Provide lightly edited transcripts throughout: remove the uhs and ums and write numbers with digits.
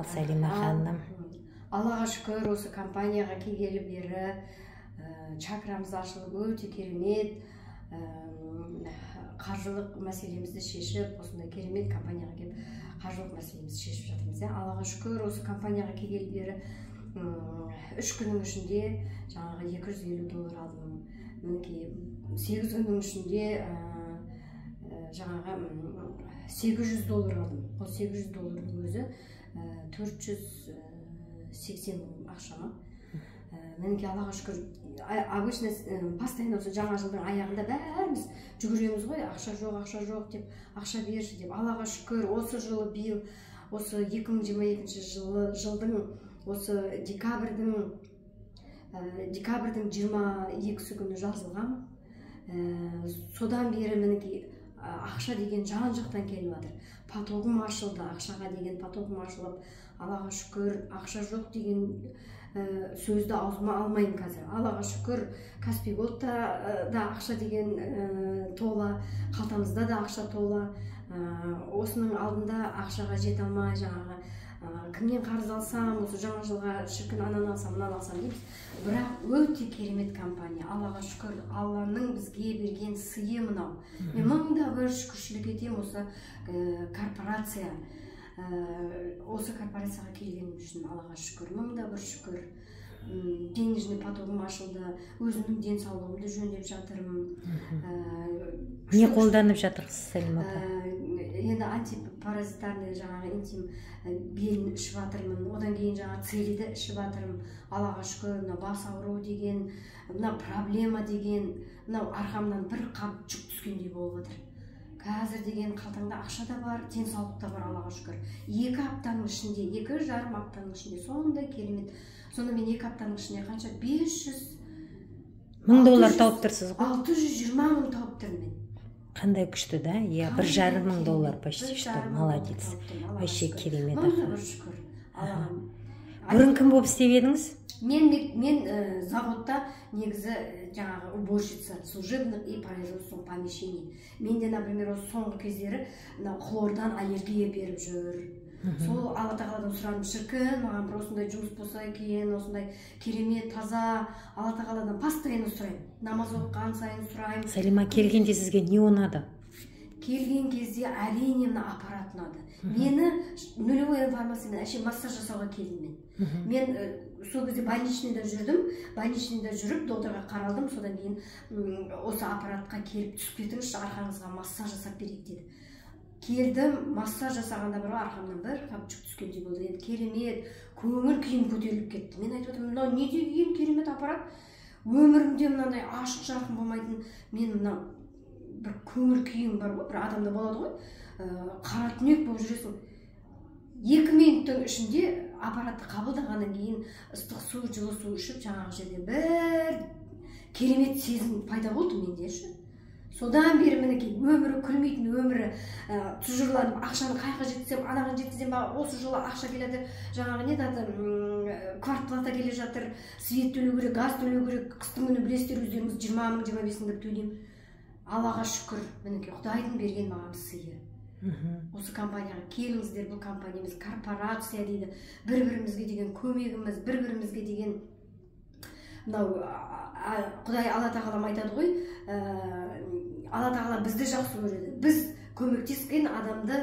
Ал Сәлима ханым. Аллаға шүкір, осы компанияға келгелі бері чакрамыз ашылып өте керемет, қаржылық мәселемізді шешіп, осындай керемет компанияға келіп қаржылық мәселемізді шешіп жатырмыз. Аллаға шүкір, осы компанияға келгелі бері 3 күннің ішінде жаңағы $250 алдым. Мінекей 8 күннің ішінде жаңағы $800 алдым. Ол $800 өзі 480 мың ақшама. Мінекей Аллаға шүкір, обычно постоянно осы жаңа жылдың аяғында бәріміз жүгіреміз ғой, ақша жоқ деп, ақша берші деп. Аллаға шүкір, осы жылы биыл, осы 2022 жылдың осы декабрьдің 22 күні жазылған. Содан бері мінекей ақша деген жан-жақтан келіп жатыр. Потогым ашылды, ақшаға деген потогым ашылып, Аллаға шүкір, ақша жоқ деген сөзді аузыма алмаймын қазір. Аллаға шүкір, Каспий Голдта да ақша деген тола, қалтамызда да ақша тола. Осының алдында ақшаға жете алмай, жаңағы кімнен қарыз алсам, осы жаңа жылға шіркін ананы алсам, мынаны алсам дейміз. Бірақ өте керемет компания. Аллаға шүкір, Алланың бізге берген сыйы мынау. Мен мыңда бір шүкіршілік етем осы корпорация. Осы корпорацияға келгенім үшін Аллаға шүкір, мыңда бір шүкір. Денежный потогым ашылды, өзімнің денсаулығымды жөндеп жатырмын. Не қолданып жатырсыз, Сәлима апа? Енді антипаразитарный жаңағы интим белін ішіп жатырмын, одан кейін жаңағы целиді ішіп жатырмын. Аллаға шүкір, мына бас ауру деген, мына проблема деген, мынау арқамнан бір қап жүк түскендей болып жатыр. Қазір деген қалтаңда ақша да бар, денсаулық та бар, Аллаға шүкір. 2 аптаның ішінде, 2,5 аптаның ішінде сондай керемет. Сонда мен 2 аптаның ішінде қанша? $500 мың тауып тұрсыз ғой? 620 мың тауып тұрмын мен. Қандай күшті да? $1,5 мың почти что. Молодец. Вообще керемет. Мыңда бір шүкір. Бұрын кім болып істеп едіңіз? Мен заводта негізі жаңағы уборщица служебных и производственных помещений. Менде, например, соңғы кездері хлордан аллергия беріп жүр. Сол Алла тағаладан сұрадым, шіркін, маған бір осындай жұмыс болса екен, осындай керемет, таза, Алла тағаладан постоянно сұраймын. Намаз оқыған сайын сұраймын. Сәлима, келгенде сізге не ұнады? Келген кезде әрине мына аппарат ұнады. Мені нулевой информациямен әше массаж жасауға келдім мен. Мен сол кезде больничныйда жүрдім, больничныйда жүріп, докторға қаралдым, содан кейін осы аппаратқа келіп түсіп кетіңізші, арқаңызға массаж жасап берейік деді. Келдім, массаж жасағанда бір арқамнан бір қап жүк түскендей болды. Енді керемет, көңіл күйім көтеріліп кетті. Мен айтып отырмын, мынау не деген керемет аппарат? Өмірімде мынандай ашық жарқын болмайтын, мен мынау бір көңіл күйім бар ғой, бір адамда болады ғой, қара түнек болып жүресің. 2 минуттың ішінде аппаратты қабылдағаннан кейін ыстық су, жылы су ішіп, жаңағы жерде бір керемет сезім пайда болды менде ше. Содан бері мінекей өмірі күлмейтін, өмірі тұжырланып, ақшаны қайға жеткізсем, анаған жеткізсем, осы жылы ақша келеді, жаңағы не дады, квартплата келе жатыр, свет төлеу керек, газ төлеу керек, қыстың күні білесіздер өздеріңіз 20 мың, 25 мың деп төлеймін. Аллаға шүкір, мінекей Құдайдың берген маған сыйы. Осы компанияға келіңіздер, бұл компаниямыз корпорация дейді, бір-бірімізге деген көмегіміз, бір-бірімізге деген мынау Құдай Алла тағалам айтады ғой, Алла тағала бізді жақсы көреді. Біз көмектескен адамды,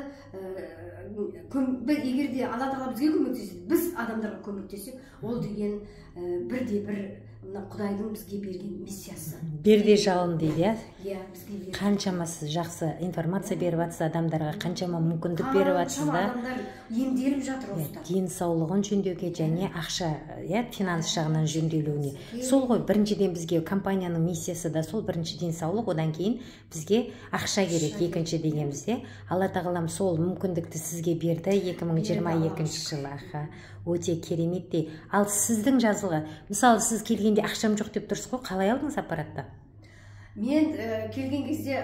егерде Алла тағала бізге көмектеседі, біз адамдарға көмектесек, ол деген бірде-бір Құдайдың бізге берген миссиясы. Берде жалын дейді, иә? Қаншама сіз жақсы информация беріп жатсыз адамдарға, қаншама мүмкіндік беріп жатсыз да. Адамдар емделіп жатыр осыдан. Денсаулығын жөндеуге және ақша, финанс жағынан жөнделуіне. Сол ғой, біріншіден бізге компанияның миссиясы да сол, бірінші денсаулық, одан кейін бізге ақша керек, екінші дегенімізде. Алла тағалам сол мүмкіндікті сізге берді 2022 жылы. Өте кереметтей. Ал сіздің жазылға, мысалы сіз келгенде ақшам жоқ деп тұрсыз ғой, қалай алдыңыз аппаратты? Мен келген кезде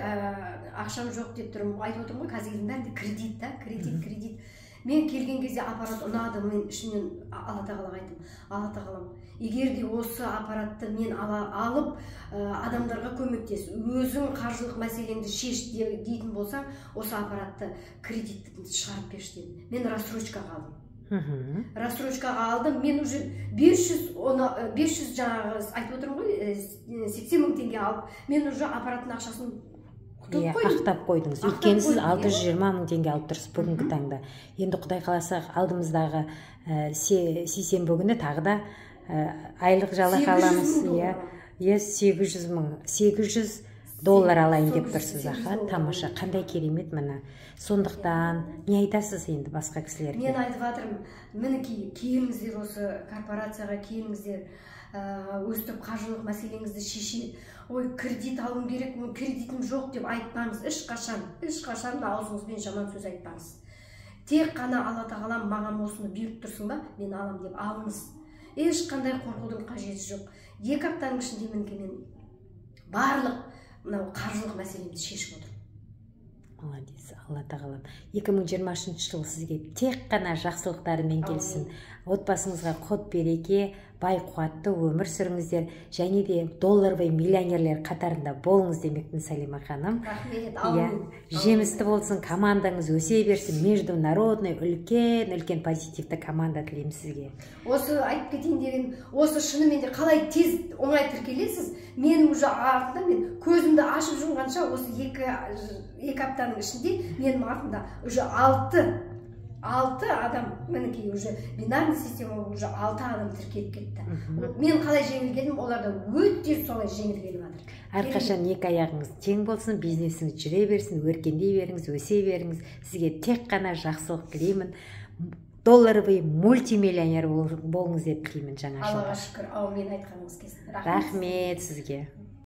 ақшам жоқ деп тұрмын, айтып отырмын ғой, қазірдің бәрінде кредит та, кредит. Мен келген кезде аппарат ұнады, мен ішімнен Алла тағалаға айттым, Алла тағалам, егер де осы аппаратты мен алып адамдарға көмектес, өзің қаржылық мәселеңді шеш дейтін болсаң, осы аппаратты кредитті шығарып берші дедім. Мен рассрочка қалдым. Рассрочкаға алдым, мен уже 500 жаңағы айтып отырмын ғой, 80 мың теңге алып, мен уже аппараттың ақшасын ақтап қойдыңыз. Өйткені сіз 620 мың теңге алып тұрсыз бүгінгі таңда. Енді Құдай қаласа алдымыздағы сейсенбі күні тағы да айлық жалақы аламыз. 800 мың, 800 доллар алайын деп тұрсыз. Тамаша, қандай керемет мына. Сондықтан не айтасыз енді басқа кісілерге? Мен айтып жатырмын, мінекей келіңіздер, осы корпорацияға келіңіздер, өстіп қаржылық мәселеңізді шешеді. Ой, кредит алым керек, кредитім жоқ деп айтпаңыз. Ешқашан аузыңызбен жаман сөз айтпаңыз. Тек қана Алла тағалам маған осыны беріп тұрсың ба, мен алам деп алыңыз. Ешқандай қорқудың қажеті жоқ. 2 аптаның ішінде мен барлық мынау қаржылық мәселемді шешіп отырмын. Молодец, Алла тағалам 2023 жыл сізге тек қана жақсылықтарымен келсін. Отбасыңызға құт береке, бай қуатты өмір сүріңіздер, және де долларбай миллионерлер қатарында болыңыз демекпін, Сәлима ханым. Рахмет, жемісті болсын, командаңыз өсе берсін, международный үлкен позитивті команда тілеймін сізге. Осы айтып кетейін деген, осы шынымен де қалай тез оңай тіркелесіз, мен уже артында, мен көзімді ашып жұмғанша осы 2 аптаның ішінде менің артында уже 6 адам, мінекей уже бинарный система уже 6 адам тіркеліп кетті. Мен қалай жеңіл келдім, оларда өте солай жеңіл келіп жатыр. Әрқашан 2 аяғыңыз тең болсын, бизнесіңіз жүре берсін, өркендей беріңіз, өсе беріңіз. Сізге тек қана жақсылық тілеймін. Долларовый мультимиллионер болыңыз деп тілеймін жаңа жылда. Аллаға шүкір, мен айтқаныңыз келсін. Рахмет сізге.